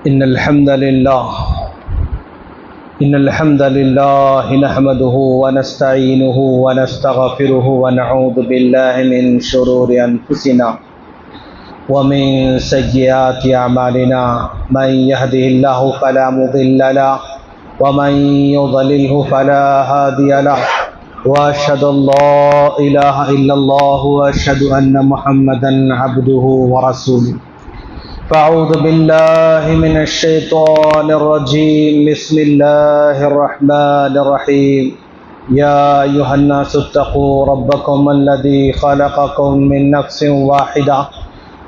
إن الحمد لله نحمده ونستعينه ونستغفره ونعوذ بالله من شرور أنفسنا ومن سيئات أعمالنا من يهده الله فلا مضل له ومن يضلله فلا هادي له وأشهد أن لا إله إلا الله وأشهد أن محمدا عبده ورسوله فأعوذ بالله من الشيطان الرجيم بسم الله الرحمن الرحيم يا أيها الناس اتقوا ربكم الذي خلقكم من نفس واحدة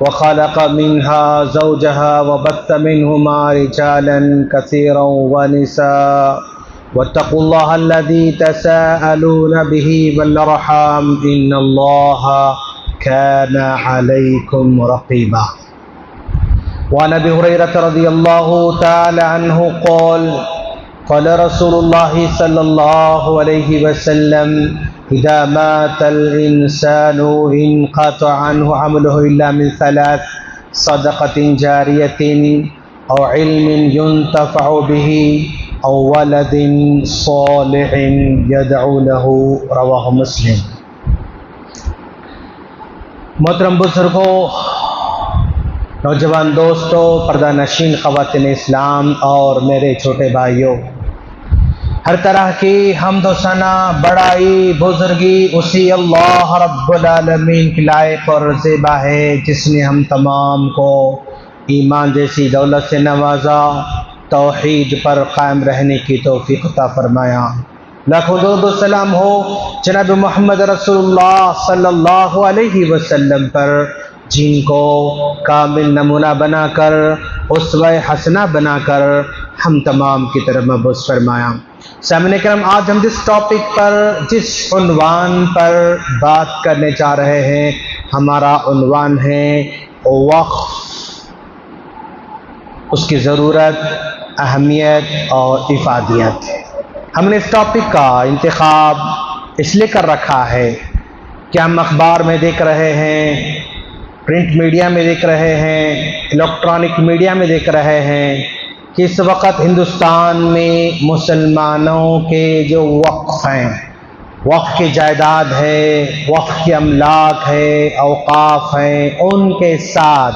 وخلق منها زوجها وبث منهما رجالا كثيرا ونساء واتقوا الله الذي تساءلون به والأرحام إن الله كان عليكم رقيبا. وعن ابي هريره رضي الله تعالى عنه قال قال رسول الله صلى الله عليه وسلم اذا مات الانسان انقطع عنه عمله الا من ثلاث صدقه جاريه او علم ينتفع به او ولد صالح يدعو له. رواه مسلم. محترم بزرگوں، نوجوان دوستوں، پردہ نشین خواتین اسلام اور میرے چھوٹے بھائیوں، ہر طرح کی حمد و ثنا، بڑائی، بزرگی اسی اللہ رب العالمین کی لائق اور زیبا ہے جس نے ہم تمام کو ایمان جیسی دولت سے نوازا، توحید پر قائم رہنے کی توفیق عطا فرمایا. لاکھوں درود و سلام ہو جناب محمد رسول اللہ صلی اللہ علیہ وسلم پر، جن کو کامل نمونہ بنا کر، اسوہ حسنہ بنا کر ہم تمام کی طرف مبعوث فرمایا. سامعین کرام، آج ہم جس عنوان پر بات کرنے جا رہے ہیں، ہمارا عنوان ہے وقف، اس کی ضرورت، اہمیت اور افادیت. ہم نے اس ٹاپک کا انتخاب اس لیے کر رکھا ہے کہ ہم اخبار میں دیکھ رہے ہیں، پرنٹ میڈیا میں دیکھ رہے ہیں، الیکٹرانک میڈیا میں دیکھ رہے ہیں کہ اس وقت ہندوستان میں مسلمانوں کے جو وقف ہیں، وقف کی جائیداد ہے، وقف کے املاک ہے، اوقاف ہیں، ان کے ساتھ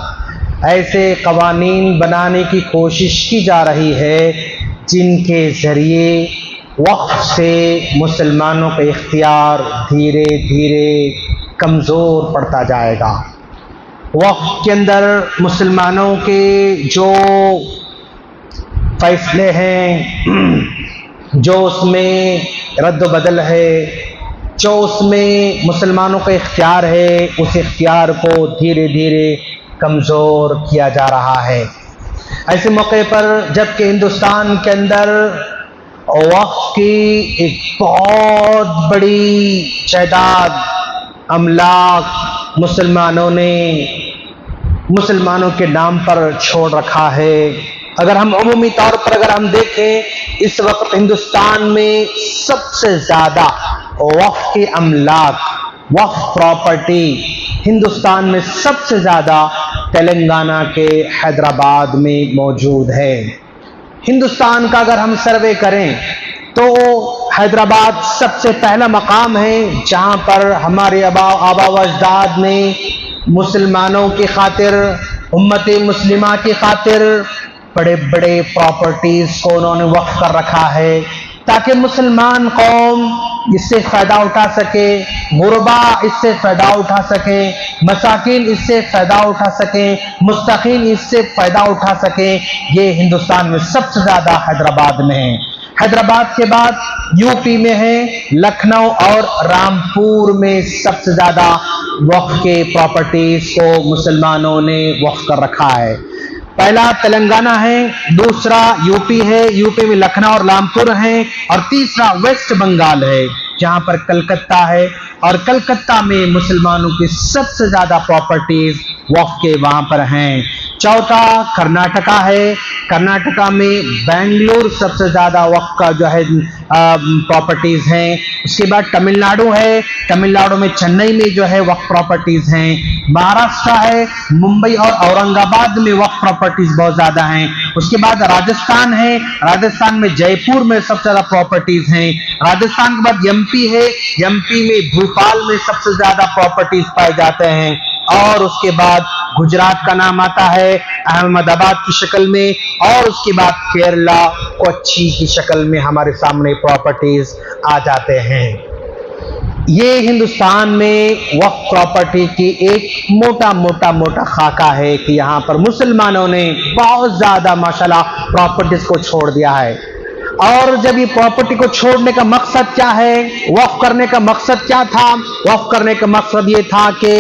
ایسے قوانین بنانے کی کوشش کی جا رہی ہے جن کے ذریعے وقف سے مسلمانوں کا اختیار دھیرے دھیرے کمزور پڑتا جائے گا. وقف کے اندر مسلمانوں کے جو فیصلے ہیں، جو اس میں رد و بدل ہے، جو اس میں مسلمانوں کا اختیار ہے، اس اختیار کو دھیرے دھیرے کمزور کیا جا رہا ہے. ایسے موقع پر جبکہ ہندوستان کے اندر وقف کی ایک بہت بڑی جائیداد، املاک مسلمانوں کے نام پر چھوڑ رکھا ہے. اگر ہم عمومی طور پر ہم دیکھیں، اس وقت ہندوستان میں سب سے زیادہ وقف کے املاک، وقف پراپرٹی ہندوستان میں سب سے زیادہ تلنگانہ کے حیدرآباد میں موجود ہے. ہندوستان کا اگر ہم سروے کریں تو حیدرآباد سب سے پہلا مقام ہے جہاں پر ہمارے آبا و اجداد نے مسلمانوں کی خاطر، امت مسلمہ کی خاطر بڑے بڑے پراپرٹیز کو انہوں نے وقف کر رکھا ہے تاکہ مسلمان قوم اس سے فائدہ اٹھا سکے، غربا اس سے فائدہ اٹھا سکیں، مساکین اس سے فائدہ اٹھا سکیں، مستحقین اس سے فائدہ اٹھا سکیں. یہ ہندوستان میں سب سے زیادہ حیدرآباد میں ہے. حیدرآباد کے بعد یو پی میں ہے، لکھنؤ اور رامپور میں سب سے زیادہ وقف کے پراپرٹیز کو مسلمانوں نے وقف کر رکھا ہے. پہلا تلنگانہ ہے، دوسرا یو پی ہے، یو پی میں لکھنؤ اور رامپور ہیں، اور تیسرا ویسٹ بنگال ہے جہاں پر کلکتہ ہے، اور کلکتہ میں مسلمانوں کی سب سے زیادہ پراپرٹیز وقف کے وہاں پر ہیں. चौथा कर्नाटका है। कर्नाटका में बेंगलुरु सबसे ज्यादा वक्फ का जो है प्रॉपर्टीज हैं। उसके बाद तमिलनाडु है, तमिलनाडु में चेन्नई में जो है वक्फ प्रॉपर्टीज हैं। महाराष्ट्र है, मुंबई और औरंगाबाद में वक्फ प्रॉपर्टीज बहुत ज्यादा हैं। उसके बाद राजस्थान है, राजस्थान में जयपुर में सबसे ज्यादा प्रॉपर्टीज हैं। राजस्थान के बाद एमपी है, एमपी में भोपाल में सबसे ज्यादा प्रॉपर्टीज पाए जाते हैं। और उसके बाद गुजरात का नाम आता है अहमदाबाद की शक्ल में, और उसके बाद केरला कोच्चि की शक्ल में हमारे सामने प्रॉपर्टीज आ जाते हैं। ये हिंदुस्तान में वक्फ प्रॉपर्टी की एक मोटा खाका है कि यहाँ पर मुसलमानों ने बहुत ज्यादा माशाल्लाह प्रॉपर्टीज को छोड़ दिया है। और जब ये प्रॉपर्टी को छोड़ने का मकसद क्या है, वक्फ करने का मकसद क्या था? वक्फ करने का मकसद ये था कि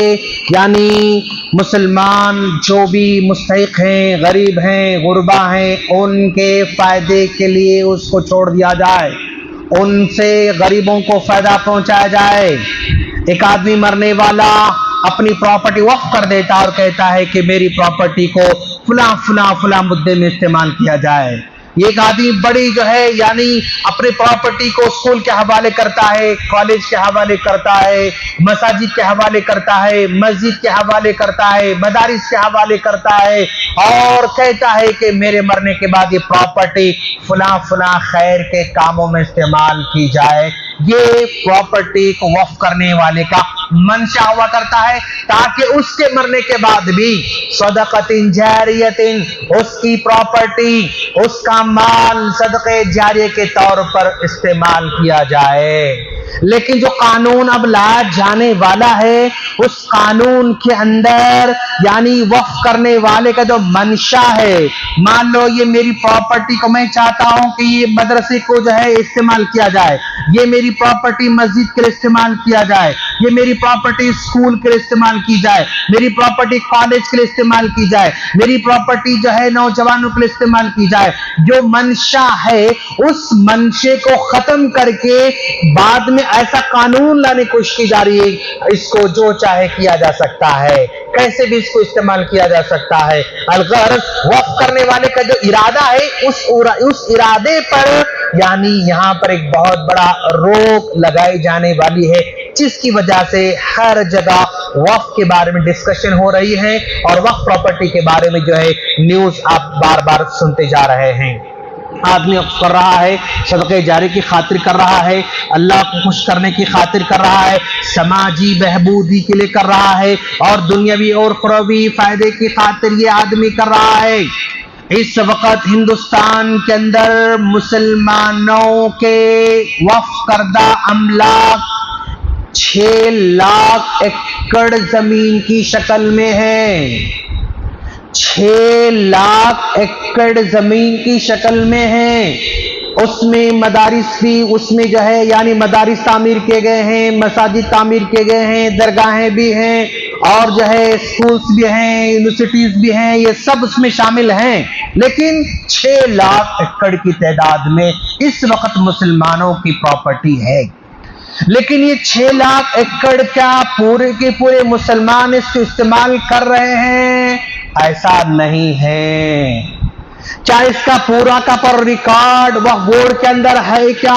यानी मुसलमान जो भी मुस्तहिक हैं, गरीब हैं, गुरबा हैं, उनके फायदे के लिए उसको छोड़ दिया जाए, उनसे गरीबों को फायदा पहुंचाया जाए। एक आदमी मरने वाला अपनी प्रॉपर्टी वक्फ कर देता और कहता है कि मेरी प्रॉपर्टी को फला मुद्दे में इस्तेमाल किया जाए। एक आदमी बड़ी जो है यानी अपनी प्रॉपर्टी को स्कूल के हवाले करता है, कॉलेज के हवाले करता है, मसाजिद के हवाले करता है, मस्जिद के हवाले करता है, मदारिस के हवाले करता है और कहता है कि मेरे मरने के बाद ये प्रॉपर्टी फला खैर के कामों में इस्तेमाल की जाए। ये प्रॉपर्टी को वक्फ करने वाले का मंशा हुआ करता है ताकि उसके मरने के बाद भी सदक़तिन जारियतिन, उसकी प्रॉपर्टी, उसका माल सदक़े जारिये के तौर पर इस्तेमाल किया जाए। लेकिन जो कानून अब लाया जाने वाला है, उस कानून के अंदर यानी वक्फ करने वाले का जो मंशा है, मान लो ये मेरी प्रॉपर्टी को मैं चाहता हूं कि ये मदरसे को जो है इस्तेमाल किया जाए, ये मेरी प्रॉपर्टी मस्जिद के लिए इस्तेमाल किया जाए, ये मेरी प्रॉपर्टी स्कूल के लिए इस्तेमाल की जाए, मेरी प्रॉपर्टी कॉलेज के लिए इस्तेमाल की जाए, मेरी प्रॉपर्टी जो है नौजवानों के लिए इस्तेमाल की जाए। जो मंशा है उस मंशे को खत्म करके बाद में ऐसा कानून लाने की कोशिश की जा रही है, इसको जो चाहे किया जा सकता है, कैसे भी इसको इस्तेमाल किया जा सकता है। अलगर्ज वक्फ करने वाले का जो इरादा है उस इरादे पर यानी यहाँ पर एक बहुत बड़ा रोक लगाई जाने वाली है, जिसकी वजह से हर जगह वक्फ के बारे में डिस्कशन हो रही है और वक्फ प्रॉपर्टी के बारे में जो है न्यूज आप बार बार सुनते जा रहे हैं। आदमी वक्फ कर रहा है, सदक़े जारी की खातिर कर रहा है, अल्लाह को खुश करने की खातिर कर रहा है, समाजी बहबूदी के लिए कर रहा है और दुनियावी और उखरवी फायदे की खातिर ये आदमी कर रहा है। इस वक्त हिंदुस्तान के अंदर मुसलमानों के वक्फ करदा अमलाक 6 लाख एकड़ जमीन की शक्ल में है। 6 लाख एकड़ जमीन की शक्ल में है। उसमें मदारिस भी उसमें जो है यानी मदारिस तामीर किए गए हैं, मसाजिद तामीर किए गए हैं, दरगाहें भी हैं और जो है स्कूल्स भी हैं, यूनिवर्सिटीज भी हैं, ये सब उसमें शामिल हैं। लेकिन 6 लाख एकड़ की तादाद में इस वक्त मुसलमानों की प्रॉपर्टी है। लेकिन ये 6 लाख एकड़ क्या पूरे के पूरे मुसलमान इसको इस्तेमाल कर रहे हैं? ऐसा नहीं है। क्या इसका पूरा का पर रिकॉर्ड वक्फ बोर्ड के अंदर है? क्या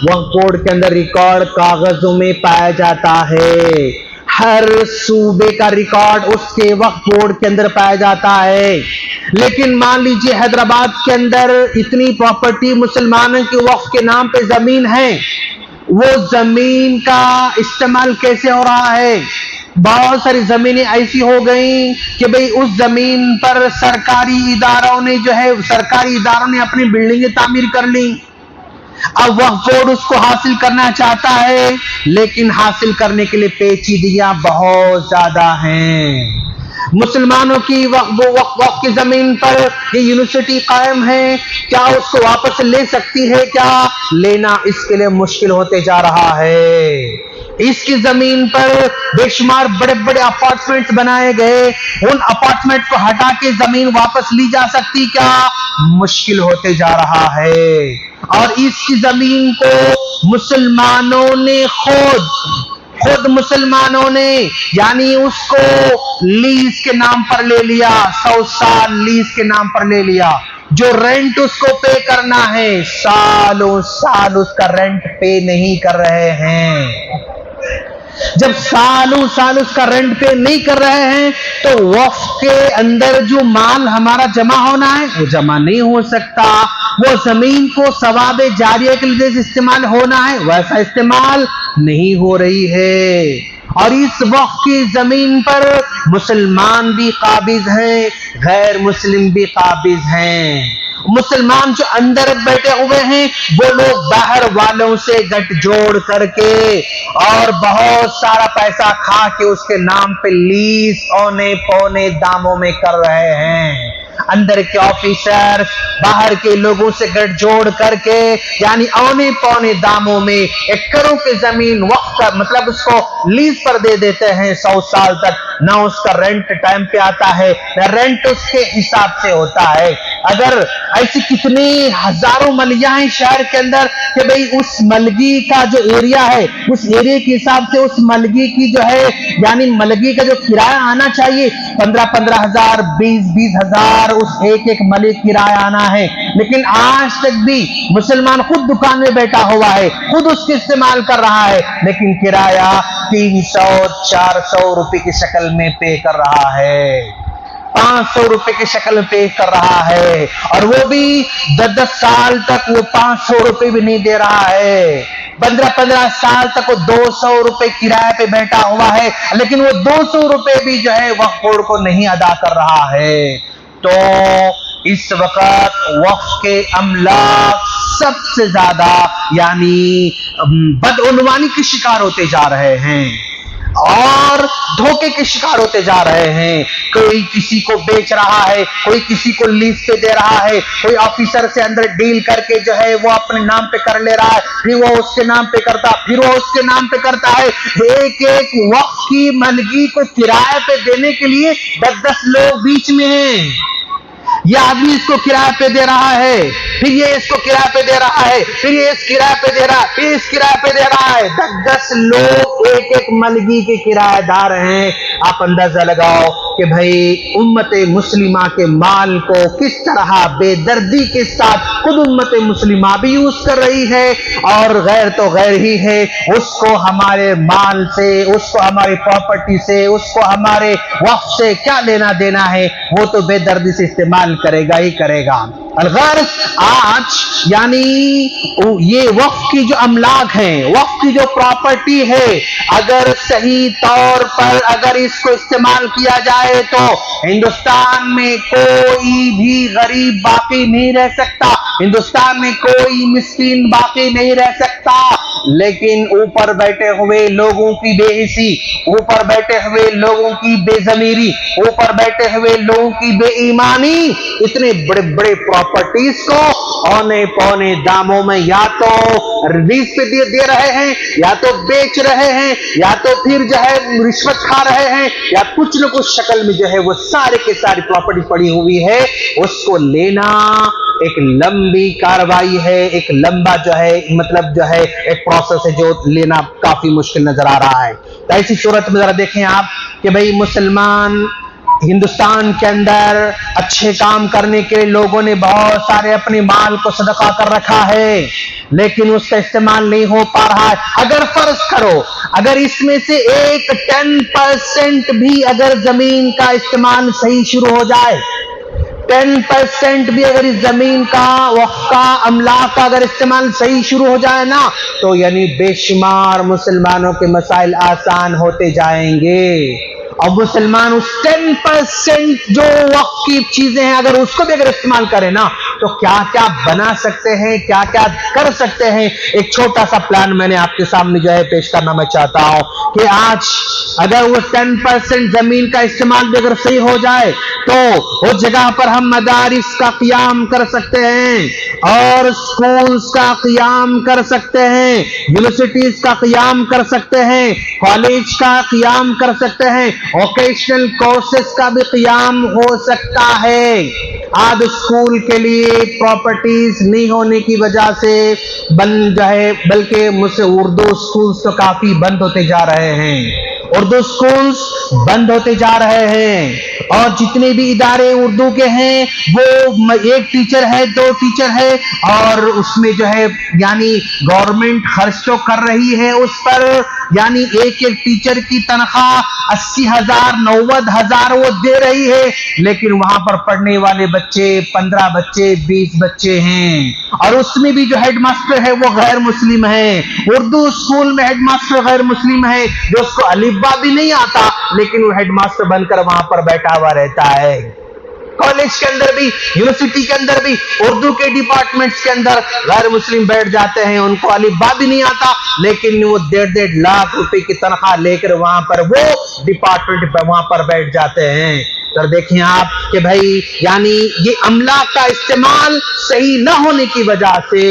वक्फ बोर्ड के अंदर रिकॉर्ड कागजों में पाया जाता है। हर सूबे का रिकॉर्ड उसके वक्फ बोर्ड के अंदर पाया जाता है। लेकिन मान लीजिए हैदराबाद के अंदर इतनी प्रॉपर्टी मुसलमानों के वक्फ के नाम पे जमीन है, वो जमीन का इस्तेमाल कैसे हो रहा है? बहुत सारी जमीनें ऐसी हो गई कि भाई उस जमीन पर सरकारी इदारों ने अपनी बिल्डिंगें तामीर कर ली। अब वक्फ बोर्ड उसको हासिल करना चाहता है, लेकिन हासिल करने के लिए पेचीदगियां बहुत ज्यादा हैं। मुसलमानों की वक्फ की जमीन पर ये यूनिवर्सिटी कायम है, क्या उसको वापस ले सकती है? क्या लेना इसके लिए मुश्किल होते जा रहा है। इसकी जमीन पर बेशुमार बड़े बड़े अपार्टमेंट्स बनाए गए, उन अपार्टमेंट को हटा के जमीन वापस ली जा सकती? क्या मुश्किल होते जा रहा है। और इसकी जमीन को मुसलमानों ने खुद खुद मुसलमानों ने यानी उसको लीज के नाम पर ले लिया, 100 साल लीज के नाम पर ले लिया। जो रेंट उसको पे करना है, सालों साल उसका रेंट पे नहीं कर रहे हैं। जब सालों साल उसका रेंट पे नहीं कर रहे हैं तो वक्फ के अंदर जो माल हमारा जमा होना है वो जमा नहीं हो सकता। वो जमीन को सवाबे जारिया के लिए इस्तेमाल होना है वैसा इस्तेमाल नहीं हो रही है। और इस वक्फ की जमीन पर मुसलमान भी काबिज हैं, गैर मुस्लिम भी काबिज हैं। मुसलमान जो अंदर बैठे हुए हैं वो लोग बाहर वालों से गठजोड़ करके और बहुत सारा पैसा खा के उसके नाम पे लीज औने पौने दामों में कर रहे हैं। अंदर के ऑफिसर्स बाहर के लोगों से गठजोड़ करके यानी औने पौने दामों में एकड़ों की जमीन वक्फ का मतलब उसको लीज पर दे देते हैं 100 साल तक। ना उसका रेंट टाइम पे आता है, ना रेंट उसके हिसाब से होता है। अगर ऐसी कितनी हजारों मलिया हैं शहर के अंदर कि भाई उस मलगी का जो एरिया है उस एरिया के हिसाब से उस मलगी की जो है यानी मलगी का जो किराया आना चाहिए 15-15 हजार, 20-20 हजार उस एक मलिक किराया आना है। लेकिन आज तक भी मुसलमान खुद दुकान में बैठा हुआ है, खुद उसके इस्तेमाल कर रहा है, लेकिन किराया 300-400 रुपए की शक्ल में पे कर रहा है, 500 रुपए की शक्ल में पे कर रहा है। और वो भी 10-10 साल तक वो 500 रुपए भी नहीं दे रहा है। 15-15 साल तक वो 200 रुपए किराए पे बैठा हुआ है, लेकिन वो 200 रुपए भी जो है वक्फ बोर्ड को नहीं अदा कर रहा है। तो इस वक्त वक्फ के अमलाक सबसे ज्यादा यानी बदउनवानी के शिकार होते जा रहे हैं और धोखे के शिकार होते जा रहे हैं। कोई किसी को बेच रहा है, कोई किसी को लीज पे दे रहा है, कोई ऑफिसर से अंदर डील करके जो है वो अपने नाम पे कर ले रहा है, फिर वो उसके नाम पे करता, फिर वो उसके नाम पे करता है। एक एक वक्फ की मलगी को किराए पे देने के लिए 10-10 लोग बीच में हैं। ये आदमी इसको किराए पे दे रहा है, फिर ये इसको किराए पे दे रहा है, फिर ये इस किराए पे दे रहा है, फिर इस किराए पे दे रहा है। 10-10 लोग एक एक मलगी के किराएदार हैं। आप अंदाजा लगाओ कि भाई उम्मत मुस्लिमा के माल को किस तरह बेदर्दी के साथ खुद उम्मत मुस्लिमा भी यूज कर रही है और गैर तो गैर ही है। उसको हमारे माल से, उसको हमारी प्रॉपर्टी से, उसको हमारे वक्फ से क्या लेना देना है, वो तो बेदर्दी से इस्तेमाल करेगा ही करेगा। अलगर्ज आज यानी ये वक्फ की जो अमलाक हैं, वक्फ की जो प्रॉपर्टी है, अगर सही तौर पर अगर इसको इस्तेमाल किया जाए तो हिंदुस्तान में कोई भी गरीब बाकी नहीं रह सकता, हिंदुस्तान में कोई मिस्कीन बाकी नहीं रह सकता। लेकिन ऊपर बैठे हुए लोगों की बेहिसी, ऊपर बैठे हुए लोगों की बेजमीरी, ऊपर बैठे हुए लोगों की बेईमानी इतने बड़े बड़े प्रॉपर्टीज को औने पौने दामों में या तो लीज पे दे रहे हैं, या तो बेच रहे हैं, या तो फिर जो है रिश्वत खा रहे हैं, या कुछ न कुछ शक्ल में जो है वो सारे के सारी प्रॉपर्टी पड़ी हुई है। उसको लेना एक लंबी कार्रवाई है, एक लंबा जो है मतलब जो है एक प्रोसेस है जो लेना काफी मुश्किल नजर आ रहा है। तो ऐसी सूरत में जरा देखें आप कि भाई मुसलमान हिंदुस्तान के अंदर अच्छे काम करने के लिए लोगों ने बहुत सारे अपने माल को सदका कर रखा है, लेकिन उसका इस्तेमाल नहीं हो पा रहा है। अगर फर्ज करो अगर इसमें से एक 10% भी अगर जमीन का इस्तेमाल सही शुरू हो जाए, 10% भी अगर इस जमीन का वक्फ का अमलाक का अगर इस्तेमाल सही शुरू हो जाए ना, तो यानी बेशुमार मुसलमानों के मसाइल आसान होते जाएंगे। और मुसलमान उस 10% जो वक्फ की चीजें हैं अगर उसको भी अगर इस्तेमाल करें ना, तो क्या क्या बना सकते हैं, क्या क्या कर सकते हैं। एक छोटा सा प्लान मैंने आपके सामने जो है पेश करना मैं चाहता हूं कि आज अगर वो 10% जमीन का इस्तेमाल भी अगर सही हो जाए तो उस जगह पर हम मदारिस का क़याम कर सकते हैं और स्कूल्स का क़याम कर सकते हैं, यूनिवर्सिटीज का क़याम कर सकते हैं, कॉलेज का क़याम कर सकते हैं, वोकेशनल कोर्सेज का भी क़याम हो सकता है। आज स्कूल के लिए प्रॉपर्टीज नहीं होने की वजह से बंद जो है, बल्कि मुझसे उर्दू स्कूल्स तो काफी बंद होते जा रहे हैं, उर्दू स्कूल्स बंद होते जा रहे हैं। और जितने भी इदारे उर्दू के हैं वो एक टीचर है, 2 टीचर है, और उसमें जो है यानी गवर्नमेंट खर्च तो कर रही है उस पर, यानी एक एक टीचर की तनख्वाह 80,000 90,000 वो दे रही है, लेकिन वहां पर पढ़ने वाले बच्चे 15 बच्चे 20 बच्चे हैं, और उसमें भी जो हेडमास्टर है वो गैर मुस्लिम है। उर्दू स्कूल में हेडमास्टर गैर मुस्लिम है, जो उसको अलिफ्बा भी नहीं आता, लेकिन वो हेडमास्टर बनकर वहां पर बैठा हुआ रहता है। कॉलेज के अंदर भी, यूनिवर्सिटी के अंदर भी, उर्दू के डिपार्टमेंट्स के अंदर गैर मुस्लिम बैठ जाते हैं, उनको अलिफ्बा भी नहीं आता, लेकिन वो 1.5 लाख रुपए की तनख्वाह लेकर वहां पर वो डिपार्टमेंट पर वहां पर बैठ जाते हैं। तो देखें आप कि भाई यानी ये अमला का इस्तेमाल सही न होने की वजह से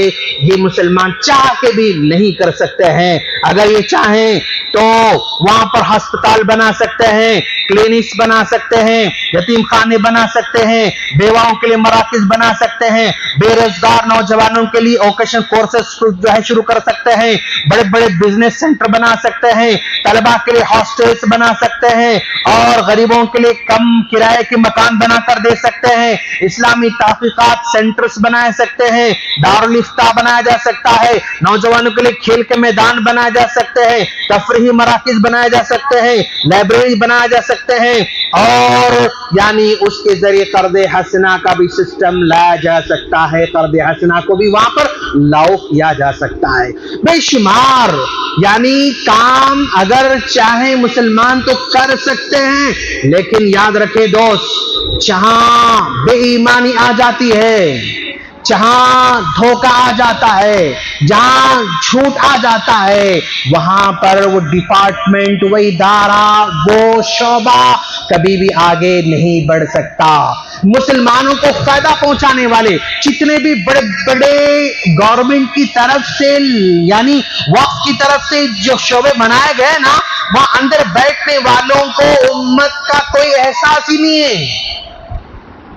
ये मुसलमान चाह के भी नहीं कर सकते हैं। अगर ये चाहें तो वहां पर अस्पताल बना सकते हैं, क्लिनिक्स बना सकते हैं, यतीम खाने बना सकते हैं, बेवाओं के लिए मराकज बना सकते हैं, बेरोजगार नौजवानों के लिए वोकेशनल कोर्सेस जो है शुरू कर सकते हैं, बड़े बड़े बिजनेस सेंटर बना सकते हैं, तलबा के लिए हॉस्टल्स बना सकते हैं, और गरीबों के लिए कम किराए के मकान बनाकर दे सकते हैं, इस्लामी तहकीकात सेंटर्स बना सकते हैं, दारुल इफ्ता बनाया जा सकता है, नौजवानों के लिए खेल के मैदान बनाए जा सकते हैं, तफरीही मराकज बनाए जा सकते हैं, लाइब्रेरी बनाए जा सकते हैं, और यानी उसके जरिए कर्ज़े हसना का भी सिस्टम लाया जा सकता है, कर्ज़े हसना को भी वहां पर लागू किया जा सकता है। बेशुमार यानी काम अगर चाहे मुसलमान तो कर सकते हैं, लेकिन याद रखे दोस्त, जहां बेईमानी आ जाती है, जहां धोखा आ जाता है, जहां झूठ आ जाता है, वहां पर वो डिपार्टमेंट, वो इदारा, वो शोबा कभी भी आगे नहीं बढ़ सकता। मुसलमानों को फायदा पहुंचाने वाले जितने भी बड़े बड़े गवर्नमेंट की तरफ से यानी वक्फ की तरफ से जो शोबे बनाए गए ना, वहां अंदर बैठने वालों को उम्मत का कोई एहसास ही नहीं है।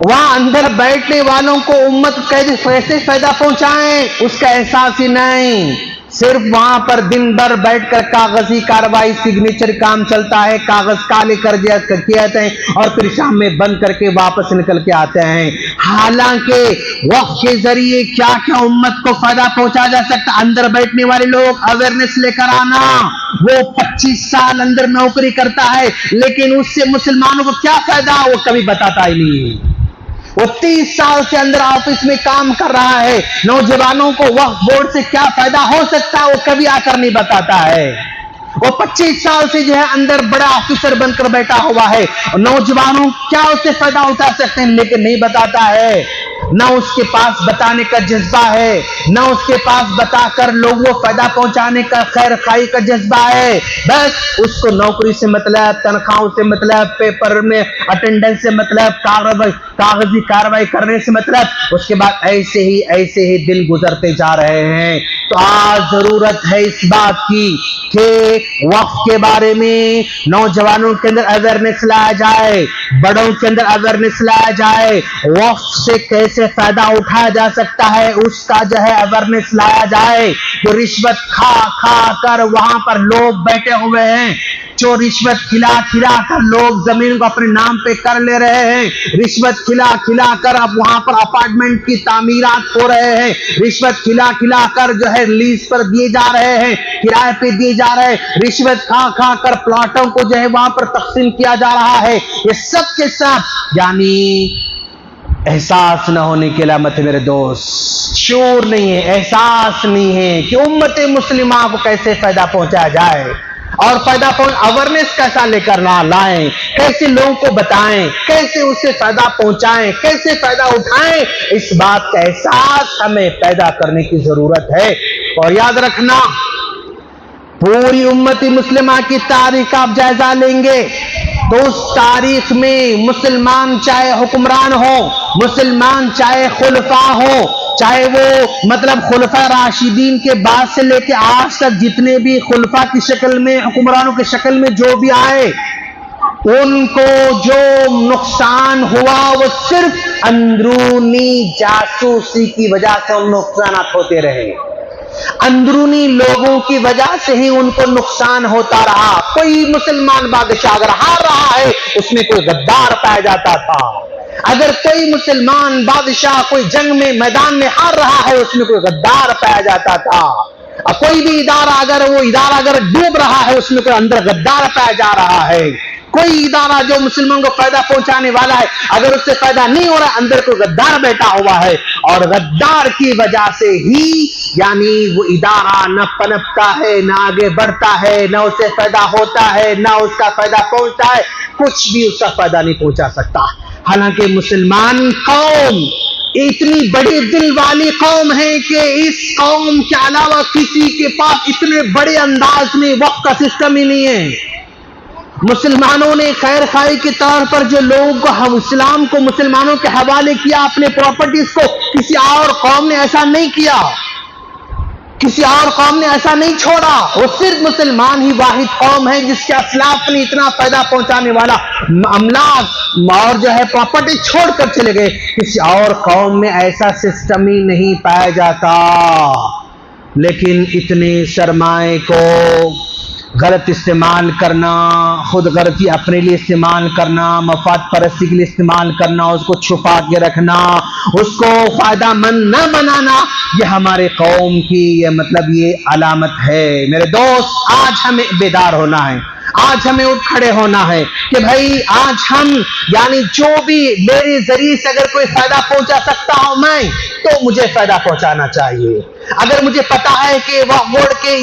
वहां अंदर बैठने वालों को उम्मत कैसे फायदा पहुंचाएं उसका एहसास ही नहीं। सिर्फ वहां पर दिन भर बैठकर कागजी कार्रवाई, सिग्नेचर काम चलता है, कागज काले कर दिया किए जाते हैं और फिर शाम में बंद करके वापस निकल के आते हैं। हालांकि वक्फ के जरिए क्या क्या उम्मत को फायदा पहुंचाया जा सकता। अंदर बैठने वाले लोग अवेयरनेस लेकर आना, वो 25 साल अंदर नौकरी करता है, लेकिन उससे मुसलमानों को क्या फायदा वो कभी बताता ही नहीं। वो 30 साल से अंदर ऑफिस में काम कर रहा है, नौजवानों को वक्फ बोर्ड से क्या फायदा हो सकता है वो कभी आकर नहीं बताता है। वो 25 साल से जो है अंदर बड़ा ऑफिसर बनकर बैठा हुआ है, नौजवानों क्या उससे फायदा उठा सकते हैं, लेकिन नहीं बताता है। ना उसके पास बताने का जज्बा है, ना उसके पास बताकर लोगों को फायदा पहुंचाने का खैर खाई का जज्बा है। बस उसको नौकरी से मतलब, तनख्वाहों से मतलब, पेपर में अटेंडेंस से मतलब, कागजी कार्रवाई करने से मतलब, उसके बाद ऐसे ही दिन गुजरते जा रहे हैं। तो आज जरूरत है इस बात की कि वक्फ के बारे में नौजवानों के अंदर अवेयरनेस लाया जाए, बड़ों के अंदर अवेयरनेस लाया जाए, वक्फ से कैसे फायदा उठाया जा सकता है उसका जो है अवेयरनेस लाया जाए। जो रिश्वत खा कर वहां पर लोग बैठे हुए हैं, जो रिश्वत खिला कर लोग जमीन को अपने नाम पे कर ले रहे हैं, रिश्वत खिला कर अब वहां पर अपार्टमेंट की तामीरात हो रहे हैं, रिश्वत खिला कर जो है लीज पर दिए जा रहे हैं, किराए पे दिए जा रहे हैं, रिश्वत खा कर प्लॉटों को जो है वहां पर तकसीम किया जा रहा है। ये सब के सब यानी एहसास न होने की अलामत है मेरे दोस्त। शूर नहीं है, एहसास नहीं है कि उम्मत मुस्लिमा को कैसे फायदा पहुंचाया जाए और फायदा अवेयरनेस कैसा लेकर लाएं, कैसे लोगों को बताएं, कैसे उससे फायदा पहुंचाएं, कैसे फायदा उठाएं, इस बात का एहसास हमें पैदा करने की जरूरत है। और याद रखना, पूरी उम्मत मुस्लिमा की तारीख आप जायजा लेंगे तो उस तारीख में मुसलमान चाहे हुक्मरान हो, मुसलमान चाहे खुलफा हो, चाहे वो मतलब खुलफा राशिदीन के बाद से लेके आज तक जितने भी खुलफा की शक्ल में, हुक्मरानों की शक्ल में जो भी आए, उनको जो नुकसान हुआ वो सिर्फ अंदरूनी जासूसी की वजह से उन नुकसान होते रहे। अंदरूनी लोगों की वजह से ही उनको नुकसान होता रहा। कोई मुसलमान बादशाह अगर हार रहा है उसमें कोई गद्दार पाया जाता था। अगर कोई मुसलमान बादशाह कोई जंग में मैदान में हार रहा है उसमें कोई गद्दार पाया जाता था। और कोई भी इदारा अगर डूब रहा है उसमें कोई अंदर गद्दार पाया जा रहा है। कोई इदारा जो मुसलमानों को फायदा पहुंचाने वाला है अगर उससे फायदा नहीं हो रहा अंदर कोई गद्दार बैठा हुआ है, और गद्दार की वजह से ही यानी वो इदारा न पनपता है, न आगे बढ़ता है, न उससे फायदा होता है, न उसका फायदा पहुंचता है, कुछ भी उसका फायदा नहीं पहुंचा सकता। हालांकि मुसलमान कौम इतनी बड़ी दिल वाली कौम है कि इस कौम के अलावा किसी के पास इतने बड़े अंदाज में वक्त का सिस्टम ही नहीं है। मुसलमानों ने खैर खाई के तौर पर जो लोगों को हम इस्लाम को मुसलमानों के हवाले किया, अपने प्रॉपर्टीज को, किसी और कौम ने ऐसा नहीं किया, किसी और कौम ने ऐसा नहीं छोड़ा। वो सिर्फ मुसलमान ही वाहिद कौम है जिसके असलाफ ने इतना फायदा पहुंचाने वाला अमलाक और जो है प्रॉपर्टी छोड़कर चले गए। किसी और कौम में ऐसा सिस्टम ही नहीं पाया जाता। लेकिन इतने सरमाए को गलत इस्तेमाल करना, खुद गलती अपने लिए इस्तेमाल करना, मफाद परस्ती के लिए इस्तेमाल करना, उसको छुपा के रखना, उसको फायदा मंद न बनाना, ये हमारे कौम की ये अलामत है। मेरे दोस्त, आज हमें बेदार होना है, आज हमें उठ खड़े होना है कि भाई आज हम यानी जो भी मेरे जरिए से अगर कोई फायदा पहुंचा सकता हूं मैं, तो मुझे फायदा पहुंचाना चाहिए। अगर मुझे पता है कि वह बोर्ड के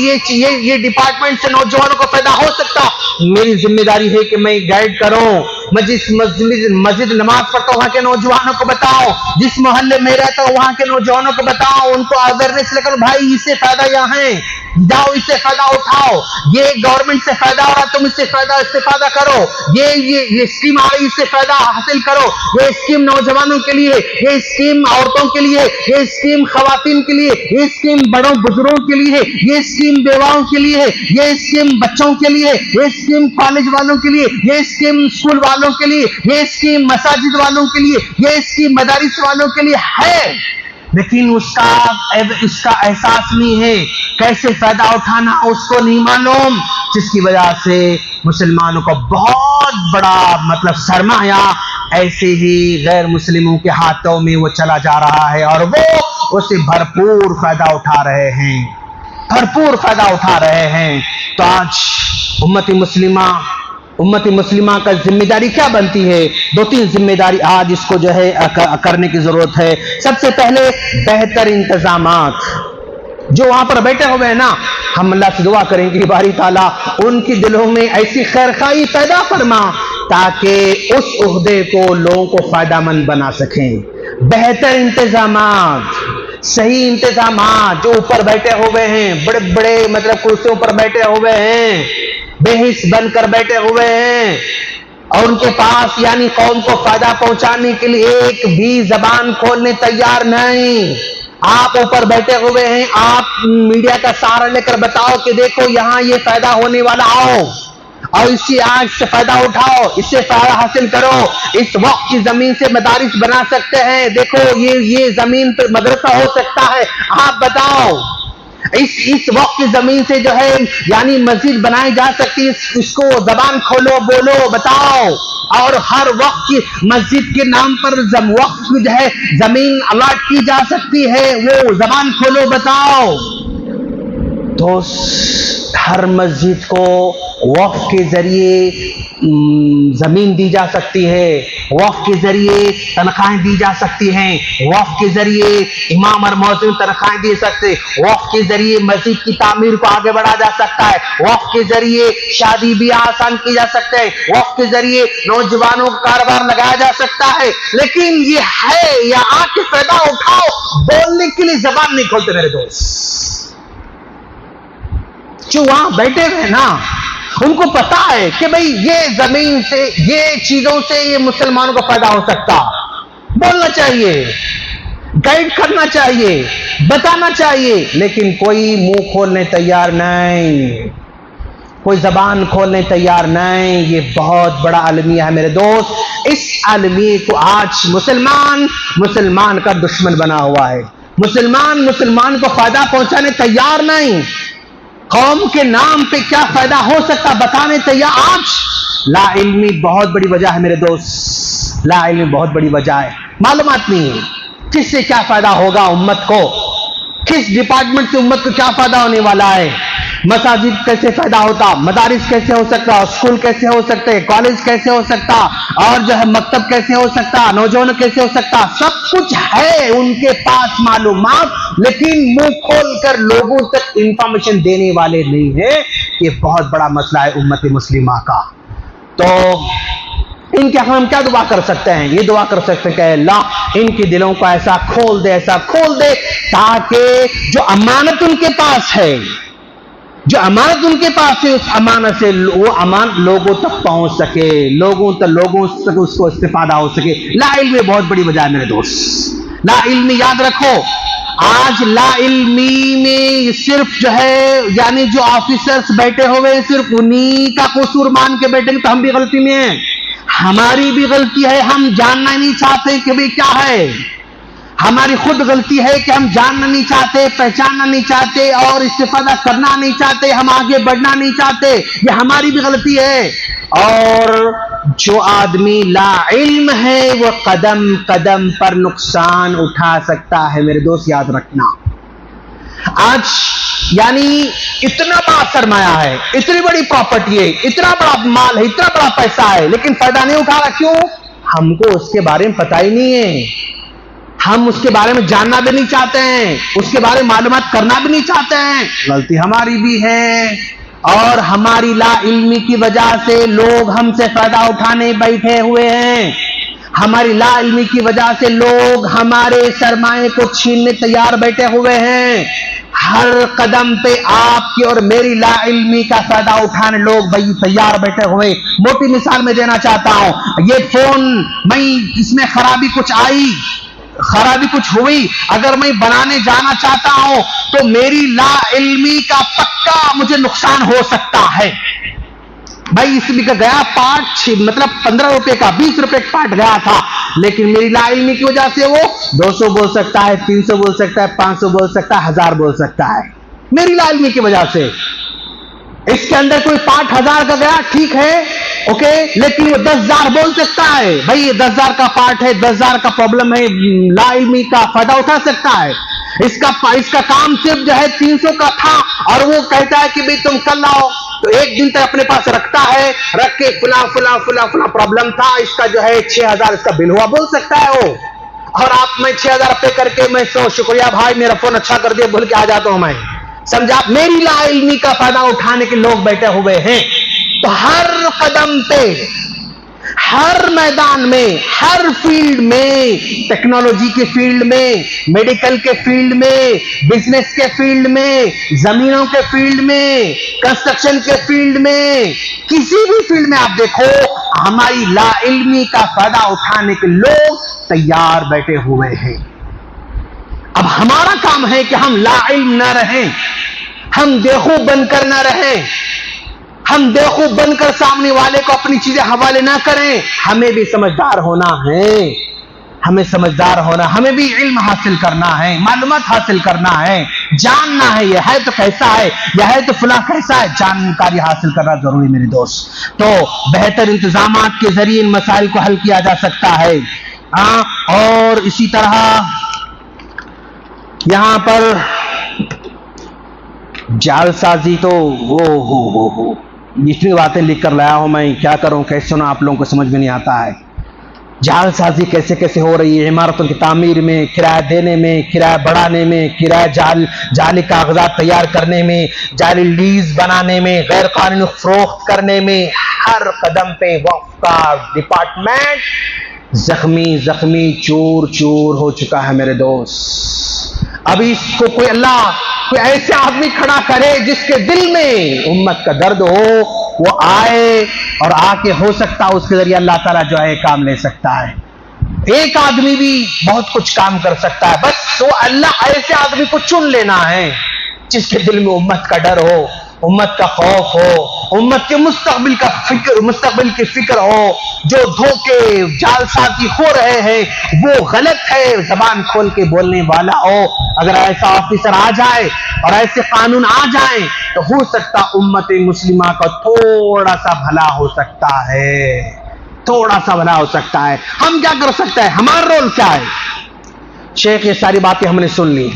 ये डिपार्टमेंट से नौजवानों को फायदा हो सकता, मेरी जिम्मेदारी है कि मैं गाइड करूं। मैं जिस मस्जिद नमाज पढ़ता हूं वहां के नौजवानों को बताओ, जिस मोहल्ले में रहता हूं वहां के नौजवानों को बताओ, उनको अवेयरनेस लेकर भाई इससे फायदा यहाँ है, जाओ इससे फायदा उठाओ, ये गवर्नमेंट से फायदा हो रहा तुम इससे फायदा करो, ये स्कीम आ रही इससे फायदा हासिल करो, ये स्कीम नौजवानों के लिए, ये स्कीम औरतों के लिए, ये स्कीम खवातीन के लिए, ये स्कीम बड़ों बुजुर्गों के लिए, ये स्कीम बेवाओं के लिए, ये स्कीम बच्चों के लिए, ये स्कीम कॉलेज वालों के लिए, ये स्कीम स्कूल वालों के लिए, ये स्कीम मसाजिद वालों के लिए, ये स्कीम मदारिस वालों के लिए है। लेकिन उसका एहसास नहीं है, कैसे फायदा उठाना उसको नहीं मालूम, जिसकी वजह से मुसलमानों को बहुत बड़ा सरमाया ऐसे ही गैर मुस्लिमों के हाथों में वो चला जा रहा है, और वो उससे भरपूर फायदा उठा रहे हैं, भरपूर फायदा उठा रहे हैं। तो आज उम्मती मुस्लिमा का जिम्मेदारी क्या बनती है? 2-3 जिम्मेदारी आज इसको जो है करने की जरूरत है। सबसे पहले बेहतर इंतजामात, जो वहां पर बैठे हुए हैं ना, हम अल्लाह से दुआ करेंगे कि बारी ताला उनकी दिलों में ऐसी खैरखाई पैदा फरमा ताकि उस उहदे को लोगों को फायदामंद बना सकें। बेहतर इंतजामात, सही इंतजामात, जो ऊपर बैठे हुए हैं बड़े बड़े कुर्सियों पर बैठे हुए हैं, बेहिस बनकर बैठे हुए हैं, और उनके पास यानी कौम को फायदा पहुंचाने के लिए एक भी जबान खोलने तैयार नहीं। आप ऊपर बैठे हुए हैं, आप मीडिया का सहारा लेकर बताओ कि देखो यहाँ ये फायदा होने वाला, आओ और इसी आग से फायदा उठाओ, इससे फायदा हासिल करो, इस वक्त की जमीन से मदारिस बना सकते हैं, देखो ये जमीन पर मदरसा हो सकता है, आप बताओ इस वक्त की जमीन से जो है यानी मस्जिद बनाई जा सकती है, इसको जबान खोलो, बोलो, बताओ। और हर वक्त की मस्जिद के नाम पर वक्त की जो है जमीन अलॉट की जा सकती है, वो जबान खोलो, बताओ। तो हर मस्जिद को वक्फ के जरिए जमीन दी जा सकती है, वक्फ के जरिए तनख्वाहें दी जा सकती हैं, वक्फ के जरिए इमाम और मौज़िन तनख्वाहें दे सकते, वक्फ के जरिए मस्जिद की तामीर को आगे बढ़ा जा सकता है, वक्फ के जरिए शादी ब्याह आसान की जा सकते हैं, वक्फ के जरिए नौजवानों का कारोबार लगाया जा सकता है। लेकिन ये है या आके फायदा उठाओ बोलने के लिए जबान नहीं खोलते मेरे दोस्त। जो वहां बैठे हुए ना, उनको पता है कि भाई ये जमीन से, ये चीजों से ये मुसलमानों को फायदा हो सकता, बोलना चाहिए, गाइड करना चाहिए, बताना चाहिए, लेकिन कोई मुंह खोलने तैयार नहीं, کوئی زبان کھولنے تیار نہیں. یہ بہت بڑا المیہ ہے میرے دوست. اس المیہ کو آج مسلمان کا دشمن بنا ہوا ہے. مسلمان کو فائدہ پہنچانے تیار نہیں. قوم کے نام پہ کیا فائدہ ہو سکتا بتانے تیار. آج لا علمی بہت بڑی وجہ ہے میرے دوست. لا علمی بہت بڑی وجہ ہے. معلومات نہیں ہے کس سے کیا فائدہ ہوگا امت کو, کس ڈپارٹمنٹ سے امت کو کیا فائدہ ہونے والا ہے. مساجد کیسے فائدہ ہوتا, مدارس کیسے ہو سکتا, اسکول کیسے ہو سکتے, کالج کیسے ہو سکتا, اور جو ہے مکتب کیسے ہو سکتا, نوجوان کیسے ہو سکتا. سب کچھ ہے ان کے پاس معلومات, لیکن منہ کھول کر لوگوں تک انفارمیشن دینے والے نہیں ہیں. یہ بہت بڑا مسئلہ ہے امت مسلمہ کا. تو ان کے ہم کیا دعا کر سکتے ہیں؟ یہ دعا کر سکتے ہیں کہ اللہ ان کے دلوں کو ایسا کھول دے تاکہ جو امانت ان کے پاس ہے, اس امانت سے وہ امانت لوگوں تک پہنچ سکے, لوگوں تک اس کو استفادہ ہو سکے. لا علمی بہت بڑی وجہ ہے میرے دوست. لا علمی یاد رکھو, آج لا علمی میں صرف جو ہے یعنی جو آفیسرز بیٹھے ہوئے ہیں صرف انہی کا قصور مان کے بیٹھیں گے تو ہم بھی غلطی میں ہیں. ہماری بھی غلطی ہے, ہم جاننا نہیں چاہتے کہ بھئی کیا ہے. ہماری خود غلطی ہے کہ ہم جاننا نہیں چاہتے, پہچاننا نہیں چاہتے اور استفادہ کرنا نہیں چاہتے, ہم آگے بڑھنا نہیں چاہتے. یہ ہماری بھی غلطی ہے. اور جو آدمی لا علم ہے وہ قدم قدم پر نقصان اٹھا سکتا ہے میرے دوست, یاد رکھنا. آج یعنی اتنا بڑا سرمایہ ہے, اتنی بڑی پراپرٹی ہے, اتنا بڑا مال ہے, اتنا بڑا پیسہ ہے, لیکن فائدہ نہیں اٹھا رہا. کیوں؟ ہم کو اس کے بارے میں پتہ ہی نہیں ہے. ہم اس کے بارے میں جاننا بھی نہیں چاہتے ہیں, اس کے بارے میں معلومات کرنا بھی نہیں چاہتے ہیں. غلطی ہماری بھی ہے, اور ہماری لا علمی کی وجہ سے لوگ ہم سے فائدہ اٹھانے بیٹھے ہوئے ہیں. ہماری لا علمی کی وجہ سے لوگ ہمارے سرمایے کو چھیننے تیار بیٹھے ہوئے ہیں. ہر قدم پہ آپ کی اور میری لا علمی کا فائدہ اٹھانے لوگ بھائی تیار بیٹھے ہوئے. موٹی مثال میں دینا چاہتا ہوں, یہ فون میں اس میں خرابی کچھ ہوئی, اگر میں بنانے جانا چاہتا ہوں تو میری لا علمی کا پکا مجھے نقصان ہو سکتا ہے. بھائی اس میں گیا پارٹ مطلب 15 روپے کا 20 روپے کا پارٹ گیا تھا, لیکن میری لا علمی کی وجہ سے وہ 200 بول سکتا ہے, 300 بول سکتا ہے, 500 بول سکتا ہے, 1000 بول سکتا ہے. میری لا علمی کی وجہ سے اس کے اندر کوئی پارٹ 1000 کا گیا, ٹھیک ہے اوکے, لیکن وہ 10,000 بول سکتا ہے. بھائی یہ 10,000 کا پارٹ ہے, 10,000 کا پرابلم ہے, لا علمی کا فائدہ اٹھا سکتا ہے. اس کا کام صرف جو ہے 300 کا تھا اور وہ کہتا ہے کہ بھئی تم کل لاؤ, تو ایک دن تک اپنے پاس رکھتا ہے, رکھ کے فلاں پرابلم تھا, اس کا جو ہے 6,000 اس کا بل ہوا بول سکتا ہے وہ. اور آپ میں 6,000 پے کر کے میں شکریہ بھائی میرا فون اچھا کر دیا بول کے آ جاتا ہوں میں. سمجھا؟ میری لا علمی کا فائدہ اٹھانے کے لوگ بیٹھے ہوئے ہیں. تو ہر قدم پہ, ہر میدان میں, ہر فیلڈ میں, ٹیکنالوجی کے فیلڈ میں, میڈیکل کے فیلڈ میں, بزنس کے فیلڈ میں, زمینوں کے فیلڈ میں, کنسٹرکشن کے فیلڈ میں, کسی بھی فیلڈ میں آپ دیکھو ہماری لا علمی کا فائدہ اٹھانے کے لوگ تیار بیٹھے ہوئے ہیں. اب ہمارا کام ہے کہ ہم لا علم نہ رہیں, ہم دیکھو بن کر نہ رہیں, ہم دیکھو بن کر سامنے والے کو اپنی چیزیں حوالے نہ کریں. ہمیں بھی سمجھدار ہونا ہے, ہمیں بھی علم حاصل کرنا ہے, معلومات حاصل کرنا ہے, جاننا ہے یہ ہے تو کیسا ہے, یہ ہے تو فلاں کیسا ہے, جانکاری حاصل کرنا ضروری میرے دوست. تو بہتر انتظامات کے ذریعے ان مسائل کو حل کیا جا سکتا ہے. اور اسی طرح یہاں پر جال سازی تو ہو اتنی باتیں لکھ کر لایا ہوں میں, کیا کروں کیسے سنا, آپ لوگوں کو سمجھ میں نہیں آتا ہے. جال سازی کیسے ہو رہی ہے عمارتوں کی تعمیر میں, کرایہ دینے میں, کرایہ بڑھانے میں, کرایہ جعلی کاغذات تیار کرنے میں, جعلی لیز بنانے میں, غیر قانونی فروخت کرنے میں. ہر قدم پہ وقف کا ڈپارٹمنٹ زخمی چور ہو چکا ہے میرے دوست. ابھی اس کو کوئی ایسے آدمی کھڑا کرے جس کے دل میں امت کا درد ہو, وہ آئے اور آ کے ہو سکتا اس کے ذریعے اللہ تعالیٰ جو ہے کام لے سکتا ہے. ایک آدمی بھی بہت کچھ کام کر سکتا ہے, بس وہ اللہ ایسے آدمی کو چن لینا ہے جس کے دل میں امت کا ڈر ہو, امت کا خوف ہو، امت کے مستقبل کی فکر ہو. جو دھوکے جال سازی ہو رہے ہیں وہ غلط ہے، زبان کھول کے بولنے والا ہو. اگر ایسا آفیسر آ جائے اور ایسے قانون آ جائیں تو ہو سکتا امت مسلمہ کا تھوڑا سا بھلا ہو سکتا ہے، تھوڑا سا بھلا ہو سکتا ہے. ہم کیا کر سکتے ہیں؟ ہمارا رول کیا ہے؟ شیخ یہ ساری باتیں ہم نے سن لی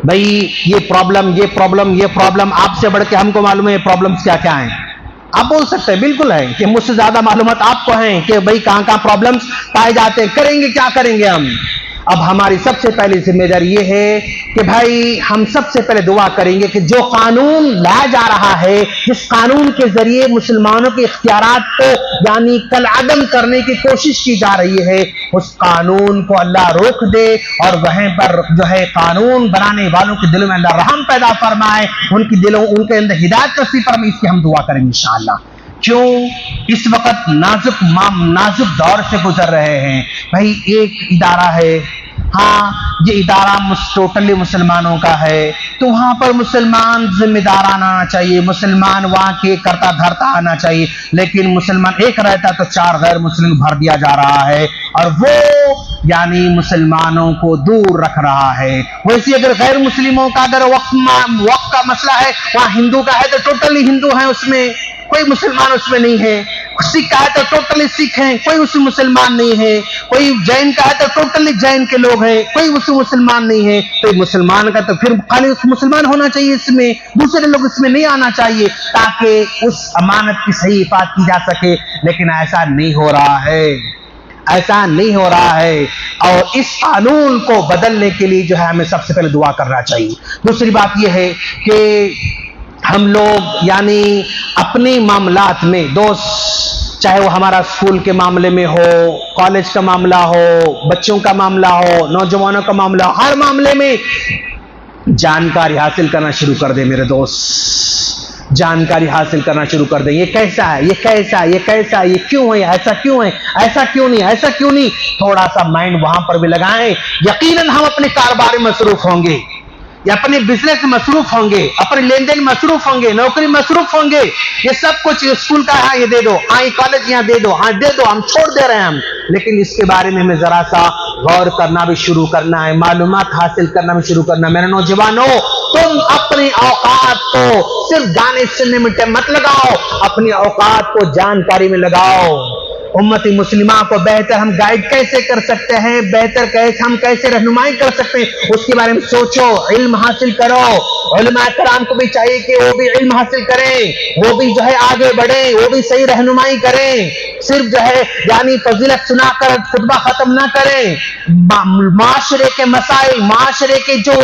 بھائی، یہ پرابلم آپ سے بڑھ کے ہم کو معلوم ہے پرابلمز کیا کیا ہیں. آپ بول سکتے ہیں بالکل ہے کہ مجھ سے زیادہ معلومات آپ کو ہیں کہ بھائی کہاں کہاں پرابلمز پائے جاتے ہیں. کریں گے کیا کریں گے ہم؟ اب ہماری سب سے پہلی ذمہ داری یہ ہے کہ بھائی ہم سب سے پہلے دعا کریں گے کہ جو قانون لایا جا رہا ہے، جس قانون کے ذریعے مسلمانوں کے اختیارات کو یعنی کالعدم کرنے کی کوشش کی جا رہی ہے، اس قانون کو اللہ روک دے اور وہیں پر جو ہے قانون بنانے والوں کے دلوں میں اللہ رحم پیدا فرمائے، ان کے اندر ہدایت نصیب فرمائے. اس کی ہم دعا کریں گے انشاءاللہ. کیوں؟ اس وقت نازک دور سے گزر رہے ہیں. بھائی ایک ادارہ ہے، ہاں یہ ادارہ ٹوٹلی مسلمانوں کا ہے، تو وہاں پر مسلمان ذمہ داران آنا چاہیے، مسلمان وہاں کے کرتا دھرتا آنا چاہیے. لیکن مسلمان ایک رہتا تو 4 غیر مسلم بھر دیا جا رہا ہے، اور وہ یعنی مسلمانوں کو دور رکھ رہا ہے. ویسے اگر غیر مسلموں کا اگر وقت کا مسئلہ ہے، وہاں ہندو کا ہے تو ٹوٹلی ہندو ہیں، اس میں کوئی مسلمان اس میں نہیں ہے. سکھ کا ہے تو ٹوٹلی سکھ ہیں، کوئی اس میں مسلمان نہیں ہے. کوئی جین کا ہے تو ٹوٹلی جین کے لوگ ہیں، کوئی اس میں مسلمان نہیں ہے. تو مسلمان کا تو پھر خالی مسلمان ہونا چاہیے، اس میں دوسرے لوگ اس میں نہیں آنا چاہیے، تاکہ اس امانت کی صحیح حفاظت کی جا سکے. لیکن ایسا نہیں ہو رہا ہے، ایسا نہیں ہو رہا ہے. اور اس قانون کو بدلنے کے لیے جو ہے ہمیں سب سے پہلے دعا کرنا چاہیے. دوسری بات یہ ہے کہ ہم لوگ یعنی اپنے معاملات میں دوست، چاہے وہ ہمارا اسکول کے معاملے میں ہو، کالج کا معاملہ ہو، بچوں کا معاملہ ہو، نوجوانوں کا معاملہ ہو، ہر معاملے میں جانکاری حاصل کرنا شروع کر دیں میرے دوست. جانکاری حاصل کرنا شروع کر دیں. یہ کیسا ہے، یہ کیسا ہے، یہ کیسا ہے، یہ کیوں ہے، ایسا کیوں ہے، ایسا کیوں نہیں، ایسا کیوں نہیں. تھوڑا سا مائنڈ وہاں پر بھی لگائیں. یقیناً ہم اپنے کاروبار میں مصروف ہوں گے، یا اپنے بزنس میں مصروف ہوں گے، اپنے لین دین مصروف ہوں گے، نوکری مصروف ہوں گے. یہ سب کچھ اسکول کا ہے، یہ دے دو، ہاں یہ کالج یہاں دے دو، ہاں دے دو، ہم چھوڑ دے رہے ہیں ہم. لیکن اس کے بارے میں ہمیں ذرا سا غور کرنا بھی شروع کرنا ہے، معلومات حاصل کرنا بھی شروع کرنا ہے. میرے نوجوانوں، تم اپنے اوقات کو صرف گانے سننے میں مت لگاؤ، اپنی اوقات کو جانکاری میں لگاؤ. امت مسلمہ کو بہتر ہم گائیڈ کیسے کر سکتے ہیں، بہتر ہم کیسے رہنمائی کر سکتے ہیں، اس کے بارے میں سوچو، علم حاصل کرو. علماء کرام کو بھی چاہیے کہ وہ بھی علم حاصل کریں، وہ بھی جو ہے آگے بڑھیں، وہ بھی صحیح رہنمائی کریں. صرف جو ہے یعنی فضیلت سنا کر خطبہ ختم نہ کریں. معاشرے کے مسائل، معاشرے کے جو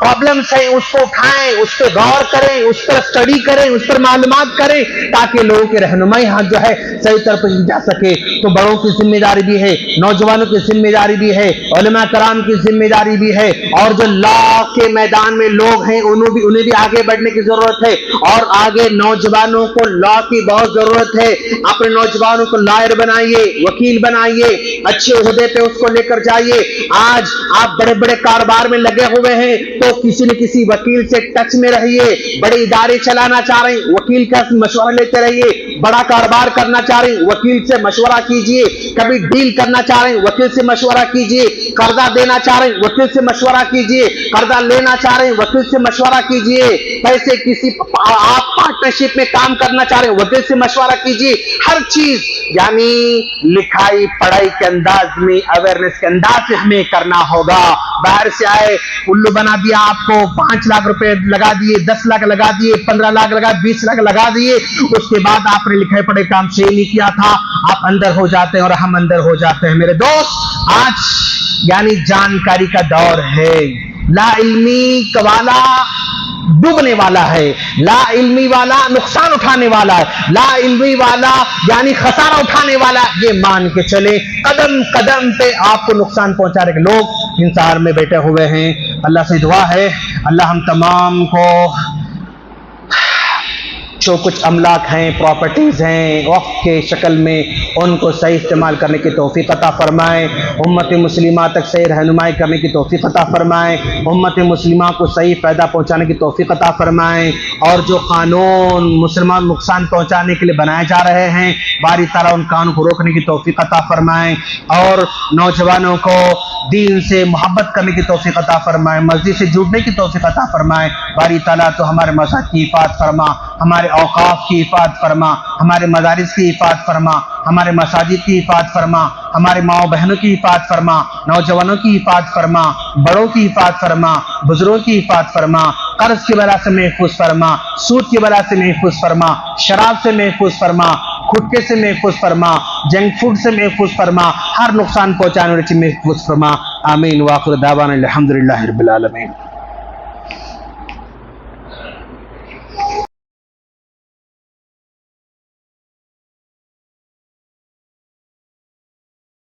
پرابلمس ہیں اس کو اٹھائیں، اس پہ غور کریں، اس پر اسٹڈی کریں، اس پر معلومات کریں، تاکہ لوگوں کی رہنمائی جو ہے صحیح طرح جا سکے. تو بڑوں کی ذمہ داری بھی ہے، نوجوانوں کی ذمہ داری بھی ہے، علماء کرام کی ذمہ داری بھی ہے، اور جو لا کے میدان میں لوگ ہیں انہیں بھی آگے بڑھنے کی ضرورت ہے. اور آگے نوجوانوں کو لا کی بہت ضرورت ہے. اپنے نوجوانوں کو لائر بنائیے، وکیل بنائیے، اچھے عہدے پہ اس کو لے کر جائیے. آج آپ بڑے بڑے کاروبار میں لگے ہوئے ہیں تو کسی نہ کسی وکیل سے ٹچ میں رہیے. بڑے ادارے چلانا چاہ رہے ہیں، وکیل کا مشورہ لیتے رہیے. بڑا کاروبار کرنا چاہ رہے ہیں، وکیل سے مشورہ کیجئے. کبھی ڈیل کرنا چاہ رہے ہیں، وکیل سے مشورہ کیجئے. قرضہ دینا چاہ رہے ہیں، وکیل سے مشورہ کیجئے. قرضہ لینا چاہ رہے ہیں، وکیل سے مشورہ کیجئے. پیسے آپ پارٹنرشپ میں کام کرنا چاہ رہے ہیں، وکیل سے مشورہ کیجئے. ہر چیز یعنی لکھائی پڑھائی کے انداز میں، اویئرنیس کے انداز سے ہمیں کرنا ہوگا. باہر سے آئے الو بنا دیا، آپ کو 5 لاکھ روپے لگا دیے، 10 لاکھ لگا دیے، 15 لاکھ لگا، 20 لاکھ لگا دیے. اس کے بعد آپ نے لکھائی پڑھائی کام صحیح نہیں کیا تھا، آپ اندر ہو جاتے ہیں اور ہم اندر ہو جاتے ہیں. میرے دوست، آج یعنی جانکاری کا دور ہے. لا علمی والا ڈوبنے والا ہے، لا علمی والا نقصان اٹھانے والا ہے، لا علمی والا یعنی خسارہ اٹھانے والا. یہ مان کے چلے قدم قدم پہ آپ کو نقصان پہنچانے کے لوگ انتظار میں بیٹھے ہوئے ہیں. اللہ سے دعا ہے اللہ ہم تمام کو جو کچھ املاک ہیں، پراپرٹیز ہیں وقف کے شکل میں، ان کو صحیح استعمال کرنے کی توفیق عطا فرمائے، امت مسلمہ تک صحیح رہنمائی کرنے کی توفیق عطا فرمائے، امت مسلمہ کو صحیح فائدہ پہنچانے کی توفیق عطا فرمائے، اور جو قانون مسلمان نقصان پہنچانے کے لیے بنائے جا رہے ہیں باری تعالیٰ ان قانون کو روکنے کی توفیق عطا فرمائے، اور نوجوانوں کو دین سے محبت کرنے کی توفیق عطا فرمائے، مسجد سے جڑنے کی توفیق عطا فرمائے۔ باری تعالیٰ تو ہمارے مساجد کی حفاظت فرما، ہمارے اوقاف کی حفاظت فرما، ہمارے مدارس کی حفاظت فرما، ہمارے مساجد کی حفاظت فرما، ہمارے ماؤں بہنوں کی حفاظت فرما، نوجوانوں کی حفاظت فرما، بڑوں کی حفاظت فرما، بزرگوں کی حفاظت فرما، قرض کی بلا سے محفوظ فرما، سود کی بلا سے محفوظ فرما، شراب سے محفوظ فرما، کھٹکے سے محفوظ فرما، جنک فوڈ سے محفوظ فرما، ہر نقصان پہنچانے والے سے محفوظ فرما۔ آمین۔ وآخر دعوانا الحمدللہ رب العالمین۔